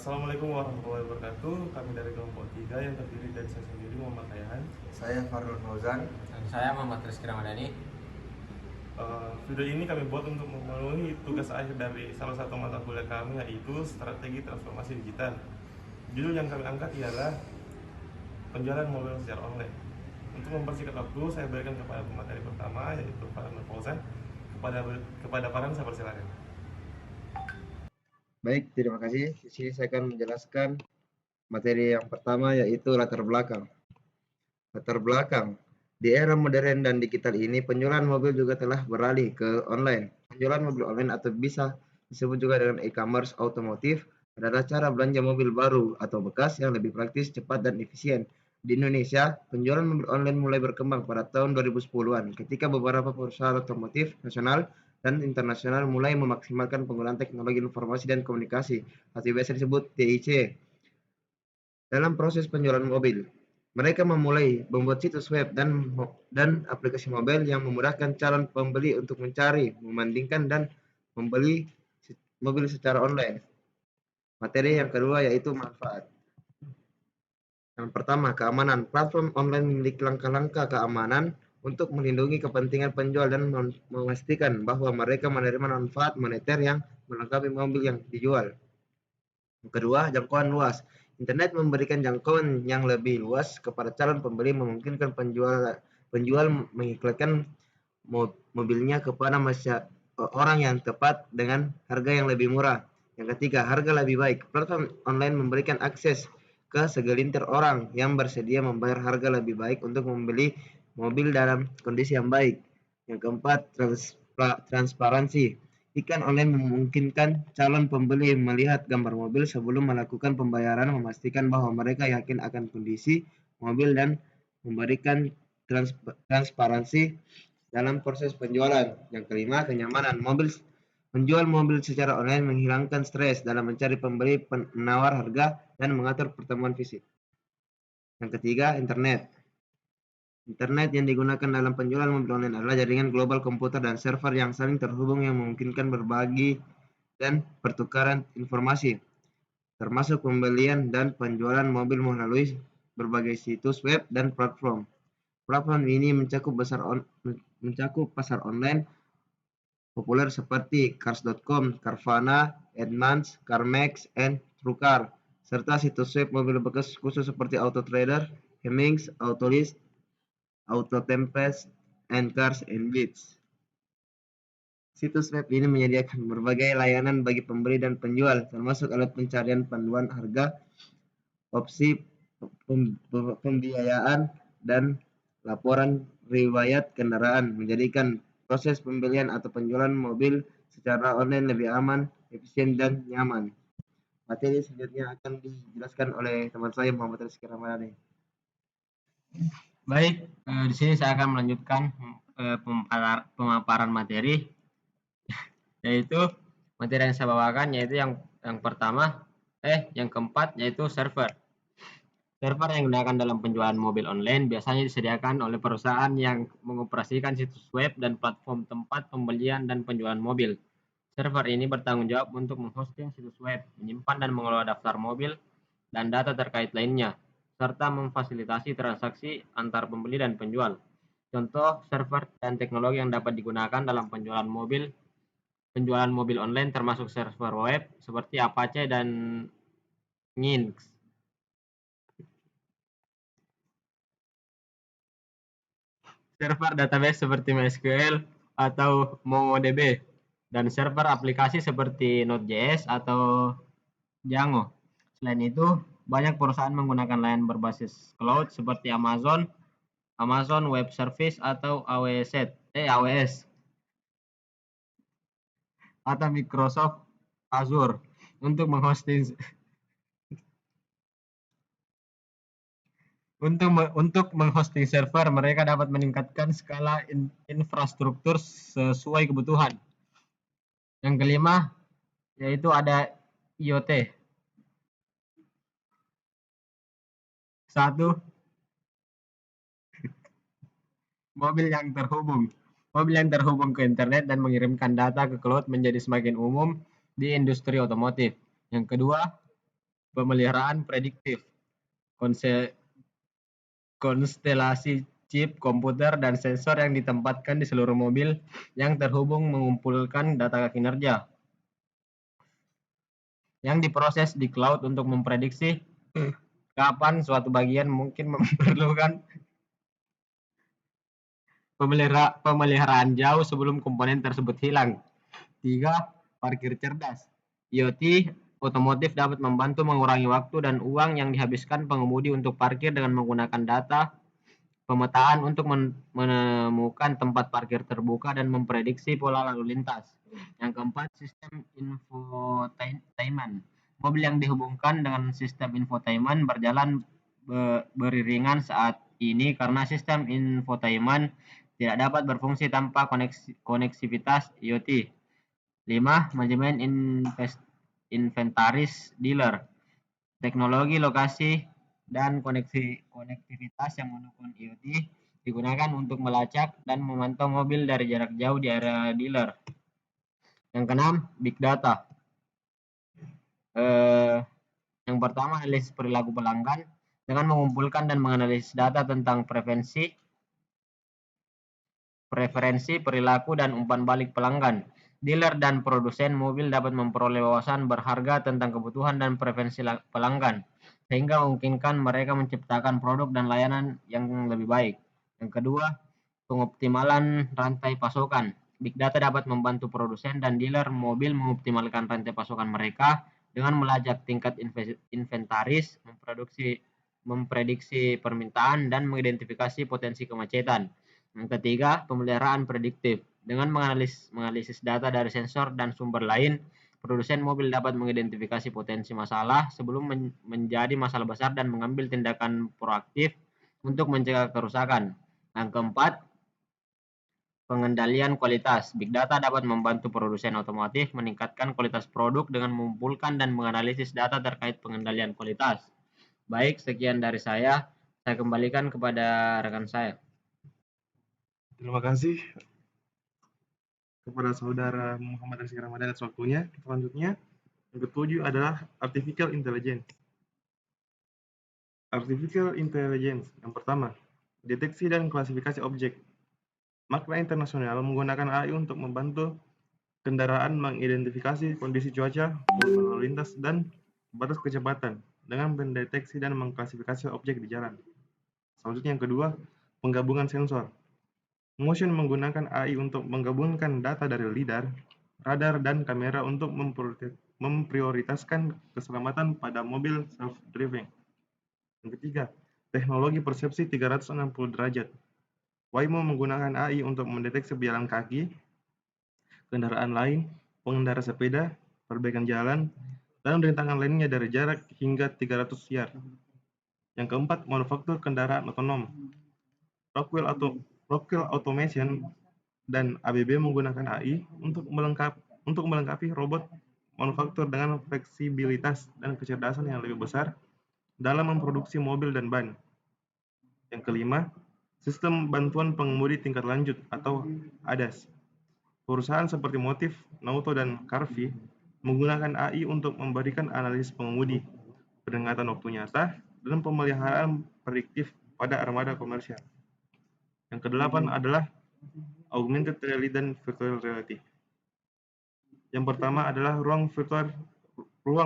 Assalamualaikum warahmatullahi wabarakatuh. Kami dari kelompok 3 yang terdiri dari saya sendiri Muhammad Ayahan. Saya Farul Fauzan. Dan saya Muhammad Rizky Ramadhani. Video ini kami buat untuk memenuhi tugas akhir dari salah satu mata kuliah kami, yaitu strategi transformasi digital. Judul yang kami angkat ialah penjualan mobil secara online. Untuk mempersingkat waktu, saya berikan kepada pemateri pertama, yaitu Farul Fauzan. Kepada Farhan, saya persilakan. Baik, terima kasih. Di sini saya akan menjelaskan materi yang pertama, yaitu latar belakang. Latar belakang. Di era modern dan digital ini, penjualan mobil juga telah beralih ke online. Penjualan mobil online atau bisa disebut juga dengan e-commerce otomotif adalah cara belanja mobil baru atau bekas yang lebih praktis, cepat, dan efisien. Di Indonesia, penjualan mobil online mulai berkembang pada tahun 2010-an ketika beberapa perusahaan otomotif nasional dan internasional mulai memaksimalkan penggunaan teknologi informasi dan komunikasi atau biasa disebut TIC dalam proses penjualan mobil. Mereka memulai membuat situs web dan aplikasi mobil yang memudahkan calon pembeli untuk mencari, membandingkan, dan membeli mobil secara online. Materi yang kedua yaitu manfaat. Yang pertama, keamanan. Platform online memiliki langkah-langkah keamanan untuk melindungi kepentingan penjual dan memastikan bahwa mereka menerima manfaat moneter yang melengkapi mobil yang dijual. Yang kedua, jangkauan luas. Internet memberikan jangkauan yang lebih luas kepada calon pembeli, memungkinkan penjual mengiklankan mobilnya kepada orang yang tepat dengan harga yang lebih murah. Yang ketiga, harga lebih baik. Platform online memberikan akses ke segelintir orang yang bersedia membayar harga lebih baik untuk membeli mobil dalam kondisi yang baik. Yang keempat, transparansi. Iklan online memungkinkan calon pembeli melihat gambar mobil sebelum melakukan pembayaran, memastikan bahwa mereka yakin akan kondisi mobil dan memberikan transparansi dalam proses penjualan. Yang kelima, kenyamanan. Menjual mobil secara online menghilangkan stres dalam mencari pembeli, menawar harga, dan mengatur pertemuan fisik. Yang ketiga, internet. Internet yang digunakan dalam penjualan mobil online adalah jaringan global komputer dan server yang saling terhubung yang memungkinkan berbagi dan pertukaran informasi, termasuk pembelian dan penjualan mobil melalui berbagai situs web dan platform. Platform ini mencakup pasar online populer seperti Cars.com, Carvana, Edmunds, CarMax, dan TrueCar, serta situs web mobil bekas khusus seperti AutoTrader, Hemmings, Autolist, AutoTempest, and Cars and Blitz. Situs web ini menyediakan berbagai layanan bagi pembeli dan penjual, termasuk alat pencarian panduan harga, opsi pembiayaan, dan laporan riwayat kendaraan, menjadikan proses pembelian atau penjualan mobil secara online lebih aman, efisien, dan nyaman. Materi selanjutnya akan dijelaskan oleh teman saya Muhammad Rizky Ramadhani. Baik, di sini saya akan melanjutkan pemaparan materi, yaitu materi yang saya bawakan yaitu yang keempat yaitu server. Server yang digunakan dalam penjualan mobil online biasanya disediakan oleh perusahaan yang mengoperasikan situs web dan platform tempat pembelian dan penjualan mobil. Server ini bertanggung jawab untuk menghosting situs web, menyimpan dan mengelola daftar mobil dan data terkait lainnya, serta memfasilitasi transaksi antar pembeli dan penjual. Contoh server dan teknologi yang dapat digunakan dalam penjualan mobil online termasuk server web seperti Apache dan Nginx. Server database seperti MySQL atau MongoDB, dan server aplikasi seperti Node.js atau Django. Selain itu, banyak perusahaan menggunakan layanan berbasis cloud seperti Amazon Web Service atau AWS atau Microsoft Azure untuk menghosting server. Mereka dapat meningkatkan skala infrastruktur sesuai kebutuhan. Yang kelima yaitu ada IoT. 1. Mobil yang terhubung ke internet dan mengirimkan data ke cloud menjadi semakin umum di industri otomotif. Yang kedua, Pemeliharaan prediktif, konstelasi chip komputer dan sensor yang ditempatkan di seluruh mobil yang terhubung mengumpulkan data kinerja yang diproses di cloud untuk memprediksi kapan suatu bagian mungkin memerlukan pemeliharaan jauh sebelum komponen tersebut hilang. 3. Parkir cerdas. IoT otomotif dapat membantu mengurangi waktu dan uang yang dihabiskan pengemudi untuk parkir dengan menggunakan data pemetaan untuk menemukan tempat parkir terbuka dan memprediksi pola lalu lintas. Yang keempat, sistem infotainment. Mobil yang dihubungkan dengan sistem infotainment berjalan beriringan saat ini karena sistem infotainment tidak dapat berfungsi tanpa koneksivitas IoT. 5. Manajemen inventaris dealer. Teknologi lokasi dan konektivitas yang mendukung IoT digunakan untuk melacak dan memantau mobil dari jarak jauh di area dealer. Yang keenam, big data. Yang pertama, analisis perilaku pelanggan dengan mengumpulkan dan menganalisis data tentang preferensi, perilaku, dan umpan balik pelanggan. Dealer dan produsen mobil dapat memperoleh wawasan berharga tentang kebutuhan dan preferensi pelanggan, sehingga memungkinkan mereka menciptakan produk dan layanan yang lebih baik. Yang kedua, pengoptimalan rantai pasokan. Big data dapat membantu produsen dan dealer mobil mengoptimalkan rantai pasokan mereka dengan melacak tingkat inventaris, memprediksi permintaan, dan mengidentifikasi potensi kemacetan. Yang ketiga, pemeliharaan prediktif. Dengan menganalisis data dari sensor dan sumber lain, produsen mobil dapat mengidentifikasi potensi masalah sebelum menjadi masalah besar dan mengambil tindakan proaktif untuk mencegah kerusakan. Yang keempat, pengendalian kualitas. Big data dapat membantu produsen otomotif meningkatkan kualitas produk dengan mengumpulkan dan menganalisis data terkait pengendalian kualitas. Baik, sekian dari saya. Saya kembalikan kepada rekan saya. Terima kasih kepada saudara Muhammad Rizky Ramadan atas waktunya. Selanjutnya, yang ketujuh adalah Artificial Intelligence. Artificial Intelligence yang pertama, deteksi dan klasifikasi objek. Makna internasional menggunakan AI untuk membantu kendaraan mengidentifikasi kondisi cuaca, lalu lintas, dan batas kecepatan dengan mendeteksi dan mengklasifikasi objek di jalan. Selanjutnya yang kedua, penggabungan sensor. Motion menggunakan AI untuk menggabungkan data dari lidar, radar, dan kamera untuk memprioritaskan keselamatan pada mobil self-driving. Yang ketiga, teknologi persepsi 360 derajat. Waymo menggunakan AI untuk mendeteksi pejalan kaki, kendaraan lain, pengendara sepeda, perbaikan jalan, dan rintangan lainnya dari jarak hingga 300 yard. Yang keempat, manufaktur kendaraan otonom. Rockwell Automation dan ABB menggunakan AI untuk melengkapi robot manufaktur dengan fleksibilitas dan kecerdasan yang lebih besar dalam memproduksi mobil dan ban. Yang kelima, sistem bantuan pengemudi tingkat lanjut atau ADAS. Perusahaan seperti Motif, Nauto, dan Carvi menggunakan AI untuk memberikan analisis pengemudi, peringatan waktu nyata, dan pemeliharaan prediktif pada armada komersial. Yang kedelapan adalah Augmented Reality dan Virtual Reality. Yang pertama adalah ruang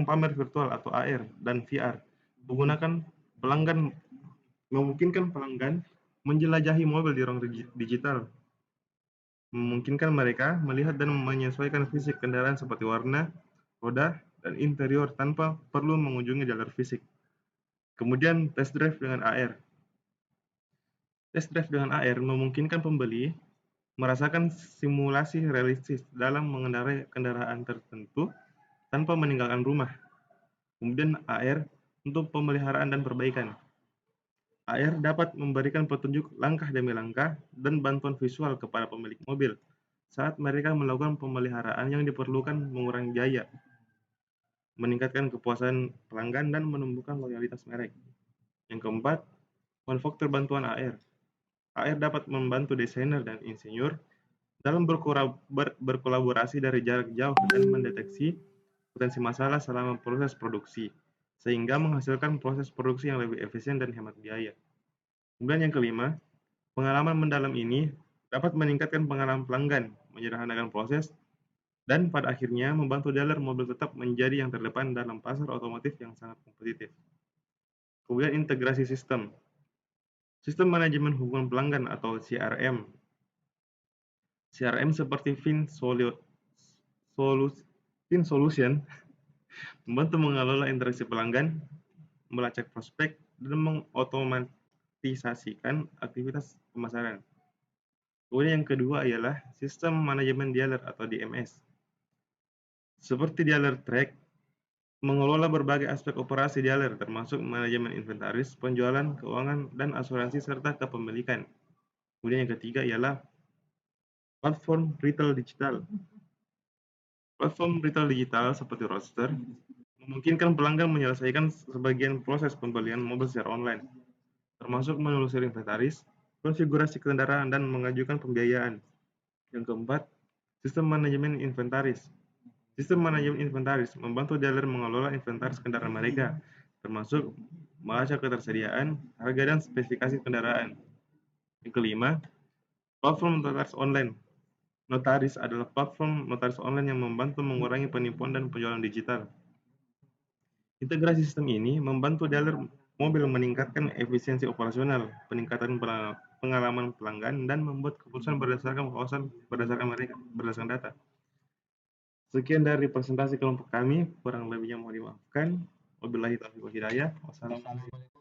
pamer virtual atau AR dan VR. Memungkinkan pelanggan menjelajahi mobil di ruang digital, memungkinkan mereka melihat dan menyesuaikan fisik kendaraan seperti warna, roda, dan interior tanpa perlu mengunjungi dealer fisik. Kemudian test drive dengan AR. Test drive dengan AR memungkinkan pembeli merasakan simulasi realistis dalam mengendarai kendaraan tertentu tanpa meninggalkan rumah. Kemudian AR untuk pemeliharaan dan perbaikan. AR dapat memberikan petunjuk langkah demi langkah dan bantuan visual kepada pemilik mobil saat mereka melakukan pemeliharaan yang diperlukan mengurangi biaya, meningkatkan kepuasan pelanggan, dan menumbuhkan loyalitas merek. Yang keempat, manufaktur bantuan AR. AR dapat membantu desainer dan insinyur dalam berkolaborasi dari jarak jauh dan mendeteksi potensi masalah selama proses produksi, sehingga menghasilkan proses produksi yang lebih efisien dan hemat biaya. Kemudian yang kelima, pengalaman mendalam ini dapat meningkatkan pengalaman pelanggan, menyederhanakan proses, dan pada akhirnya membantu dealer mobil tetap menjadi yang terdepan dalam pasar otomotif yang sangat kompetitif. Kemudian integrasi sistem. Sistem manajemen hubungan pelanggan atau CRM. CRM seperti FinSolution membantu mengelola interaksi pelanggan, melacak prospek, dan mengotomatisasikan aktivitas pemasaran. Kemudian yang kedua ialah sistem manajemen dealer atau DMS. Seperti dealer track, mengelola berbagai aspek operasi dealer termasuk manajemen inventaris, penjualan, keuangan, dan asuransi serta kepemilikan. Kemudian yang ketiga ialah platform retail digital. Platform retail digital seperti Roadster memungkinkan pelanggan menyelesaikan sebagian proses pembelian mobil secara online, termasuk menelusuri inventaris, konfigurasi kendaraan, dan mengajukan pembiayaan. Yang keempat, sistem manajemen inventaris. Sistem manajemen inventaris membantu dealer mengelola inventaris kendaraan mereka, termasuk melacak ketersediaan, harga, dan spesifikasi kendaraan. Yang kelima, platform notaris online. Notaris adalah platform notaris online yang membantu mengurangi penipuan dan penjualan digital. Integrasi sistem ini membantu dealer mobil meningkatkan efisiensi operasional, peningkatan pengalaman pelanggan, dan membuat keputusan berdasarkan data. Sekian dari presentasi kelompok kami, kurang lebihnya mohon dimaafkan. Wabillahi taufiq wal hidayah. Wassalamualaikum.